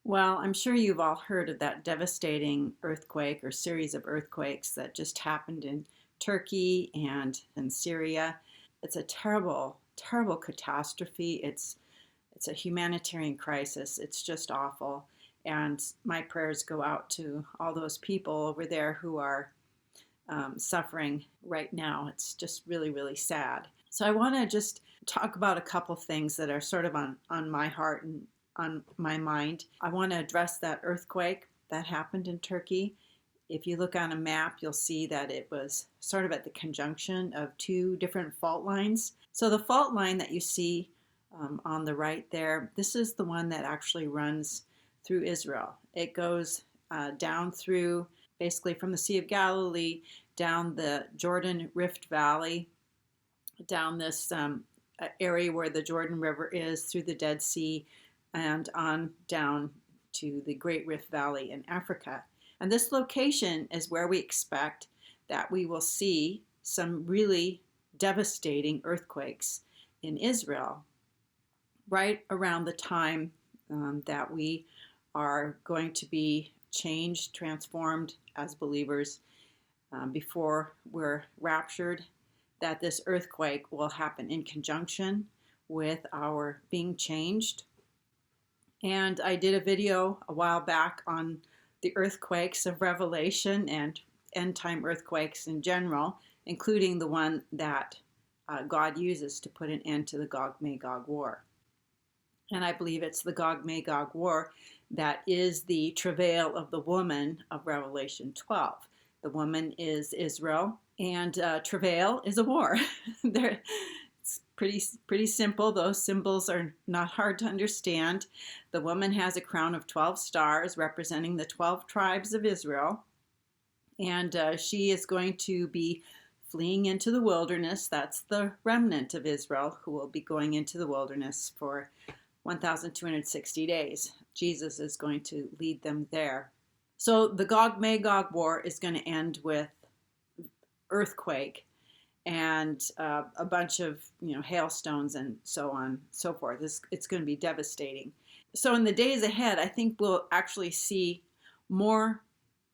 Well, I'm sure you've all heard of that devastating earthquake or series of earthquakes that just happened in Turkey and in Syria. It's a terrible, terrible catastrophe. It's a humanitarian crisis. It's just awful. And my prayers go out to all those people over there who are suffering right now. It's just really, really sad. So I want to just talk about a couple things that are sort of on my heart and on my mind. I want to address that earthquake that happened in Turkey. If you look on a map, you'll see that it was sort of at the conjunction of two different fault lines. So the fault line that you see on the right there, this is the one that actually runs through Israel. It goes down through basically from the Sea of Galilee down the Jordan Rift Valley, down this area where the Jordan River is, through the Dead Sea, and on down to the Great Rift Valley in Africa. And this location is where we expect that we will see some really devastating earthquakes in Israel right around the time that we are going to be changed, transformed as believers before we're raptured, that this earthquake will happen in conjunction with our being changed. And I did a video a while back on the earthquakes of Revelation and end time earthquakes in general, including the one that God uses to put an end to the Gog-Magog war. And I believe it's the Gog-Magog war that is the travail of the woman of Revelation 12. The woman is Israel, and travail is a war. It's pretty simple. Those symbols are not hard to understand. The woman has a crown of 12 stars representing the 12 tribes of Israel, and she is going to be fleeing into the wilderness. That's the remnant of Israel who will be going into the wilderness for 1,260 days. Jesus is going to lead them there. So the Gog-Magog war is going to end with earthquake and a bunch of hailstones and so on and so forth. It's going to be devastating. So in the days ahead, I think we'll actually see more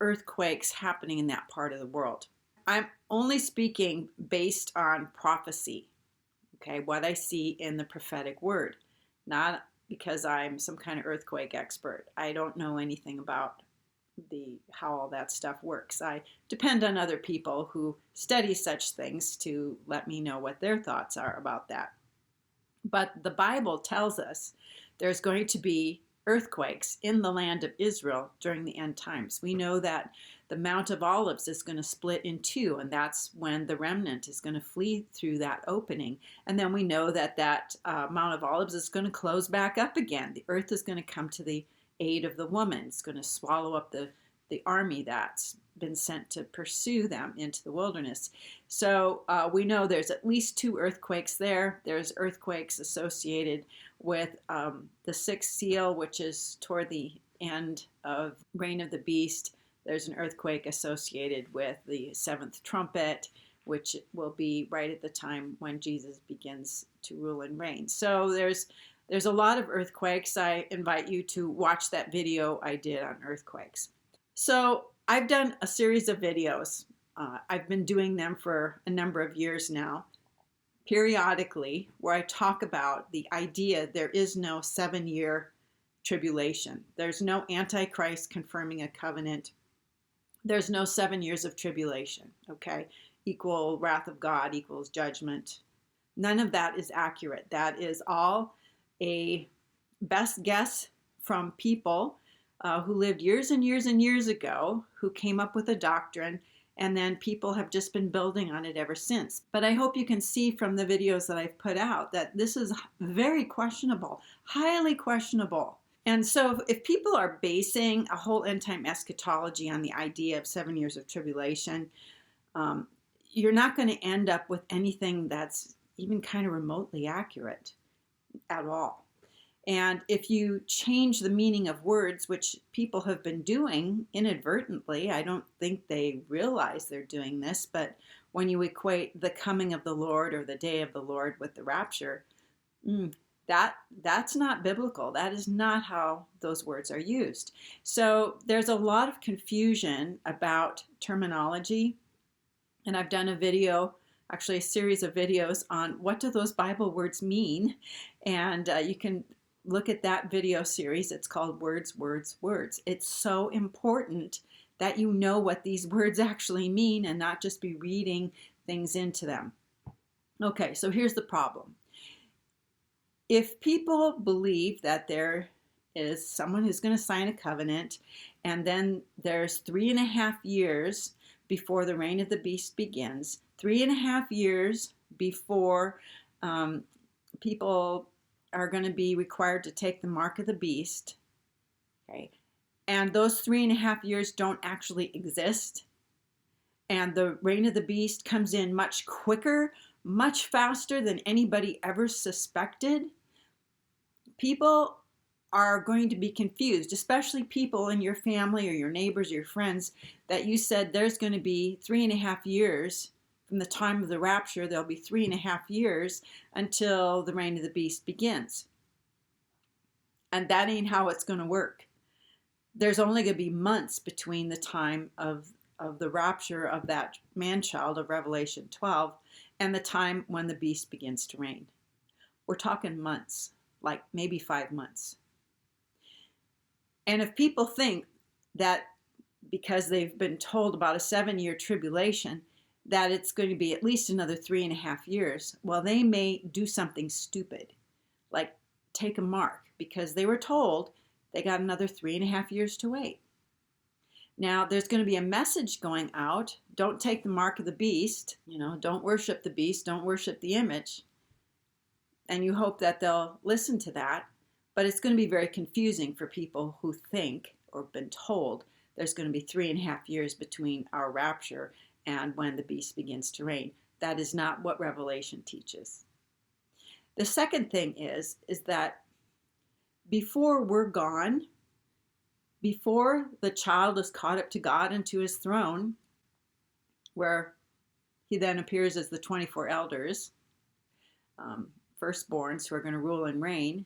earthquakes happening in that part of the world. I'm only speaking based on prophecy, okay, what I see in the prophetic word, not because I'm some kind of earthquake expert. I don't know anything about how all that stuff works. I depend on other people who study such things to let me know what their thoughts are about that. But the Bible tells us there's going to be earthquakes in the land of Israel during the end times. We know that the Mount of Olives is going to split in two, and that's when the remnant is going to flee through that opening. And then we know that Mount of Olives is going to close back up again. The earth is going to come to the aid of the woman. It's going to swallow up the army that's been sent to pursue them into the wilderness. So we know there's at least two earthquakes there. There's earthquakes associated with the sixth seal, which is toward the end of Reign of the Beast. There's an earthquake associated with the seventh trumpet, which will be right at the time when Jesus begins to rule and reign. So there's a lot of earthquakes. I invite you to watch that video I did on earthquakes. So I've done a series of videos. I've been doing them for a number of years now, periodically, where I talk about the idea there is no 7-year tribulation. There's no Antichrist confirming a covenant. There's no 7 years of tribulation, okay? Equal wrath of God equals judgment. None of that is accurate. That is all a best guess from people who lived years and years and years ago, who came up with a doctrine, and then people have just been building on it ever since. But I hope you can see from the videos that I've put out that this is very questionable, highly questionable. And so if people are basing a whole end time eschatology on the idea of 7 years of tribulation, you're not going to end up with anything that's even kind of remotely accurate at all. And if you change the meaning of words, which people have been doing inadvertently, I don't think they realize they're doing this, but when you equate the coming of the Lord or the day of the Lord with the rapture, That's not biblical. That is not how those words are used. So there's a lot of confusion about terminology, and I've done a video, actually a series of videos on what do those Bible words mean, and you can look at that video series. It's called Words, Words, Words. It's so important that you know what these words actually mean and not just be reading things into them. Okay, so here's the problem. If people believe that there is someone who's going to sign a covenant, and then there's 3.5 years before the reign of the beast begins, 3.5 years before people are going to be required to take the mark of the beast, okay, and those 3.5 years don't actually exist, and the reign of the beast comes in much quicker, much faster than anybody ever suspected, people are going to be confused, especially people in your family or your neighbors or your friends, that you said there's going to be 3.5 years from the time of the rapture. There'll be 3.5 years until the reign of the beast begins. And that ain't how it's going to work. There's only going to be months between the time of the rapture of that man-child of Revelation 12 and the time when the beast begins to reign. We're talking months, like maybe 5 months. And if people think that because they've been told about a 7-year tribulation, that it's going to be at least another 3.5 years, well, they may do something stupid, like take a mark, because they were told they got another 3.5 years to wait. Now, there's going to be a message going out. Don't take the mark of the beast. Don't worship the beast. Don't worship the image. And you hope that they'll listen to that. But it's going to be very confusing for people who think or been told there's going to be 3.5 years between our rapture and when the beast begins to reign. That is not what Revelation teaches. The second thing is that before we're gone, before the child is caught up to God and to his throne, where he then appears as the 24 elders, firstborns who are going to rule and reign,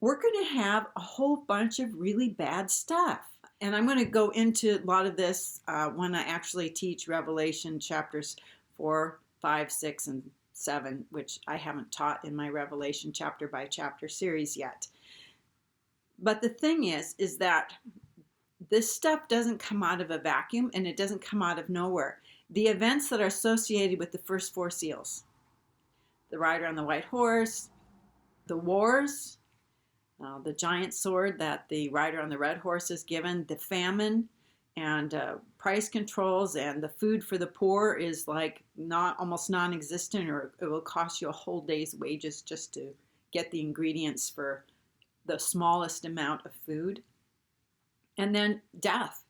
we're going to have a whole bunch of really bad stuff. And I'm going to go into a lot of this when I actually teach Revelation chapters 4, 5, 6, and 7, which I haven't taught in my Revelation chapter by chapter series yet. But the thing is that this stuff doesn't come out of a vacuum, and it doesn't come out of nowhere. The events that are associated with the first 4 seals, the rider on the white horse, the wars, the giant sword that the rider on the red horse is given, the famine, and price controls, and the food for the poor is like almost non-existent, or it will cost you a whole day's wages just to get the ingredients for the smallest amount of food. And then death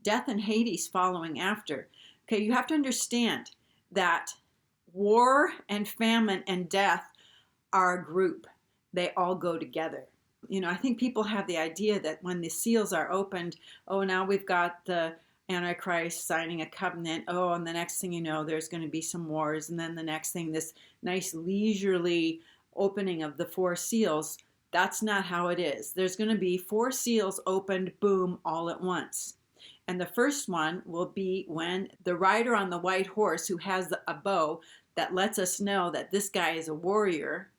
and Hades following after. Okay, you have to understand that war and famine and death are a group. They all go together. I think people have the idea that when the seals are opened, now we've got the Antichrist signing a covenant. And the next thing you know, there's going to be some wars. And then the next thing, this nice leisurely opening of the 4 seals. That's not how it is. There's going to be 4 seals opened, boom, all at once. And the first one will be when the rider on the white horse, who has a bow that lets us know that this guy is a warrior,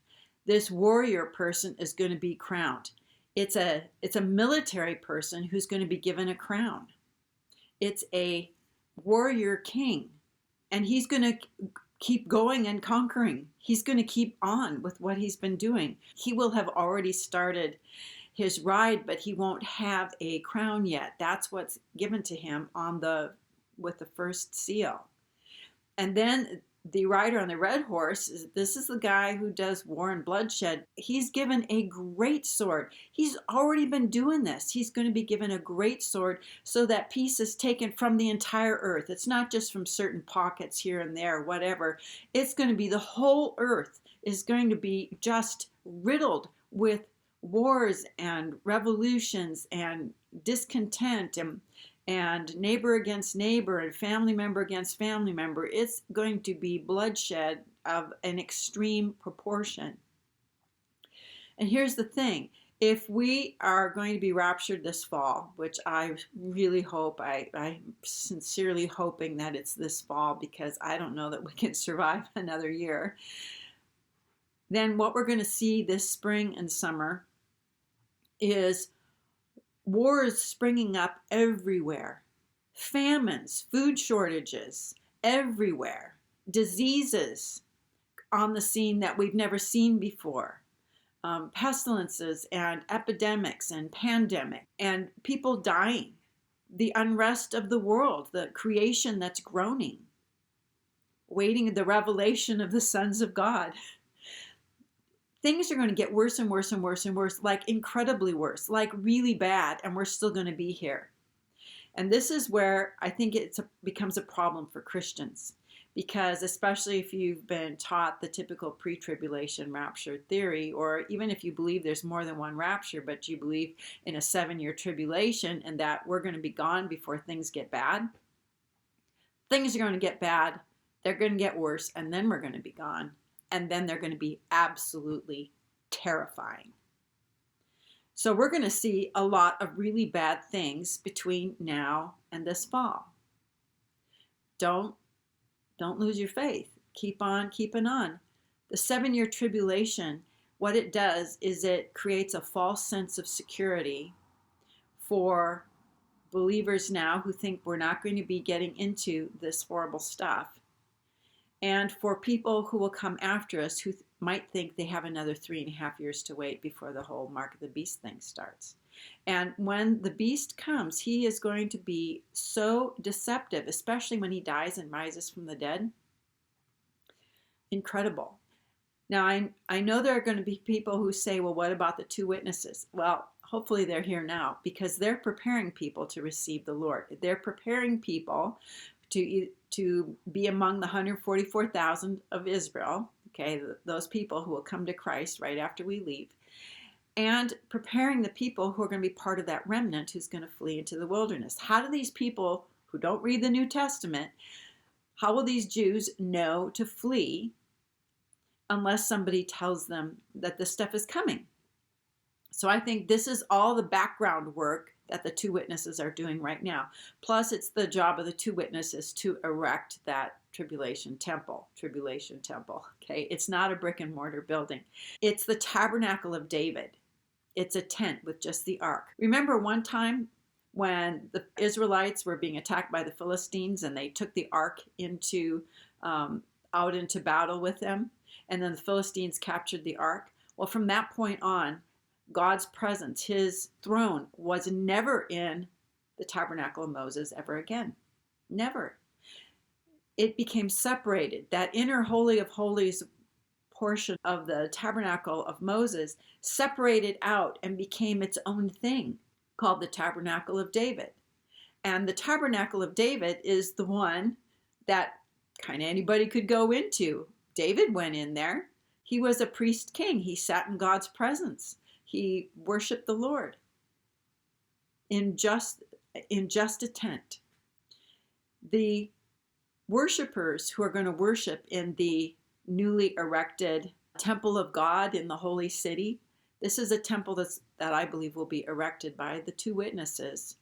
this warrior person is going to be crowned. It's a military person who's going to be given a crown. It's a warrior king, and he's going to keep going and conquering. He's going to keep on with what he's been doing. He will have already started his ride, but he won't have a crown yet. That's what's given to him with the first seal. And then the rider on the red horse, this is the guy who does war and bloodshed. He's given a great sword. He's already been doing this. He's going to be given a great sword so that peace is taken from the entire earth. It's not just from certain pockets here and there, whatever. It's going to be the whole earth is going to be just riddled with wars and revolutions and discontent and neighbor against neighbor and family member against family member. It's going to be bloodshed of an extreme proportion. And here's the thing. If we are going to be raptured this fall, which I really hope, I'm sincerely hoping that it's this fall, because I don't know that we can survive another year, then what we're going to see this spring and summer is wars springing up everywhere, famines, food shortages everywhere, diseases on the scene that we've never seen before. Pestilences and epidemics and pandemic and people dying, the unrest of the world, the creation that's groaning, waiting the revelation of the sons of God. Things are going to get worse and worse and worse and worse, like incredibly worse, like really bad, and we're still going to be here. And this is where I think it becomes a problem for Christians. Because especially if you've been taught the typical pre-tribulation rapture theory, or even if you believe there's more than one rapture, but you believe in a 7-year tribulation and that we're going to be gone before things get bad, things are going to get bad, they're going to get worse, and then we're going to be gone. And then they're going to be absolutely terrifying. So we're going to see a lot of really bad things between now and this fall. Don't lose your faith. Keep on keeping on. The 7-year tribulation, what it does is it creates a false sense of security for believers now who think we're not going to be getting into this horrible stuff, and for people who will come after us who might think they have another 3.5 years to wait before the whole mark of the beast thing starts. And when the beast comes, he is going to be so deceptive, especially when he dies and rises from the dead. Incredible. Now, I know there are going to be people who say, well, what about the 2 witnesses? Well, hopefully they're here now, because they're preparing people to receive the Lord. They're preparing people to be among the 144,000 of Israel, okay, those people who will come to Christ right after we leave, and preparing the people who are going to be part of that remnant who's going to flee into the wilderness. How do these people who don't read the New Testament, how will these Jews know to flee unless somebody tells them that this stuff is coming? So I think this is all the background work that the 2 witnesses are doing right now. Plus, it's the job of the 2 witnesses to erect that tribulation temple, okay? It's not a brick and mortar building. It's the tabernacle of David. It's a tent with just the ark. Remember one time when the Israelites were being attacked by the Philistines and they took the ark out into battle with them, and then the Philistines captured the ark? Well, from that point on, God's presence, his throne, was never in the tabernacle of Moses ever again. Never. It became separated. That inner Holy of Holies portion of the tabernacle of Moses separated out and became its own thing, called the tabernacle of David. And the tabernacle of David is the one that kind of anybody could go into. David went in there. He was a priest king. He sat in God's presence. He worshiped the Lord in just a tent. The worshipers who are going to worship in the newly erected temple of God in the holy city, this is a temple that I believe will be erected by the 2 witnesses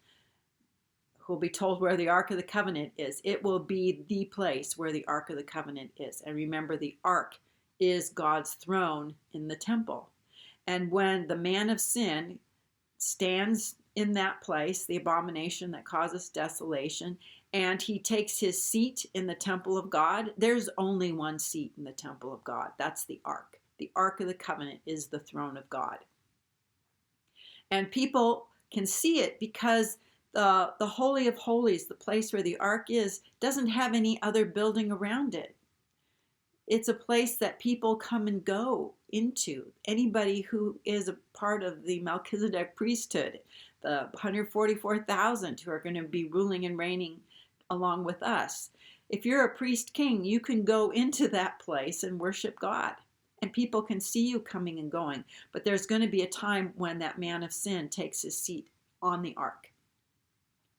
who will be told where the Ark of the Covenant is. It will be the place where the Ark of the Covenant is. And remember, the Ark is God's throne in the temple. And when the man of sin stands in that place, the abomination that causes desolation, and he takes his seat in the temple of God, there's only one seat in the temple of God. That's the ark. The Ark of the Covenant is the throne of God. And people can see it because the Holy of Holies, the place where the ark is, doesn't have any other building around it. It's a place that people come and go into. Anybody who is a part of the Melchizedek priesthood, the 144,000 who are going to be ruling and reigning along with us. If you're a priest king, you can go into that place and worship God. And people can see you coming and going. But there's going to be a time when that man of sin takes his seat on the ark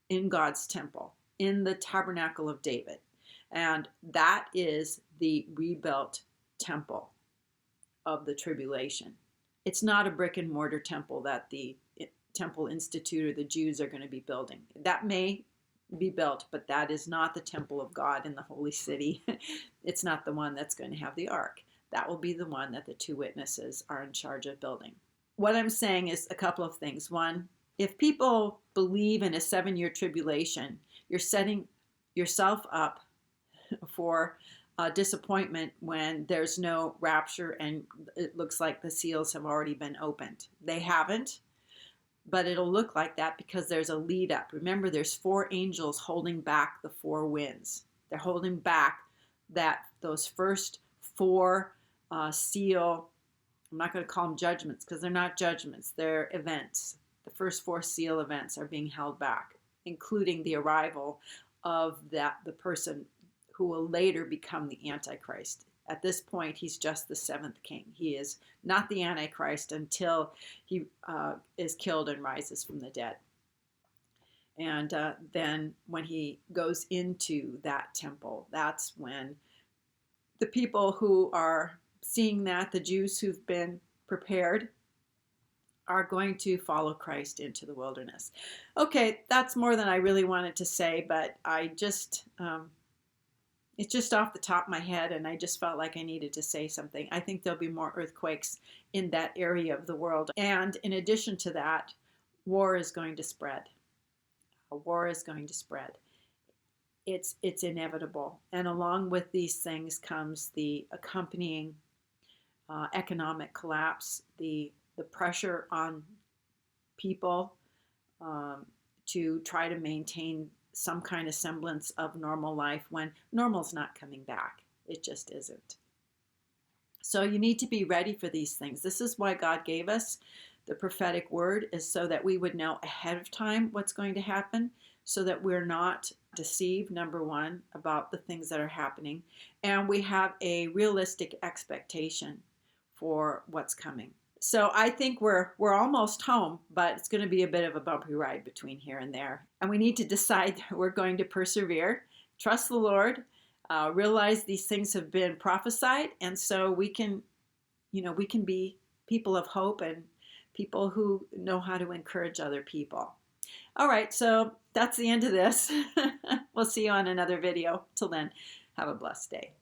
in God's temple, in the tabernacle of David. And that is the rebuilt temple of the tribulation. It's not a brick and mortar temple that the Temple Institute or the Jews are going to be building. That may be built, but that is not the temple of God in the holy city. It's not the one that's going to have the ark. That will be the one that the two witnesses are in charge of building. What I'm saying is a couple of things. One, if people believe in a 7-year tribulation, you're setting yourself up for disappointment when there's no rapture and it looks like the seals have already been opened. They haven't, but it'll look like that because there's a lead up. Remember, there's 4 angels holding back the 4 winds. They're holding back those first 4 seal, I'm not going to call them judgments because they're not judgments, they're events. The first 4 seal events are being held back, including the arrival of the person who will later become the Antichrist. At this point, he's just the 7th king. He is not the Antichrist until he is killed and rises from the dead. And then when he goes into that temple, that's when the people who are seeing that, the Jews who've been prepared, are going to follow Christ into the wilderness. Okay, that's more than I really wanted to say, but I just... it's just off the top of my head, and I just felt like I needed to say something. I think there'll be more earthquakes in that area of the world. And in addition to that, war is going to spread. A war is going to spread. It's inevitable. And along with these things comes the accompanying economic collapse, the pressure on people to try to maintain some kind of semblance of normal life when normal's not coming back. It just isn't. So you need to be ready for these things. This is why God gave us the prophetic word, is so that we would know ahead of time what's going to happen, so that we're not deceived, number one, about the things that are happening, and we have a realistic expectation for what's coming. So I think we're almost home, but it's going to be a bit of a bumpy ride between here and there. And we need to decide that we're going to persevere, trust the Lord, realize these things have been prophesied, and so we can be people of hope and people who know how to encourage other people. All right, so that's the end of this. We'll see you on another video. Till then, have a blessed day.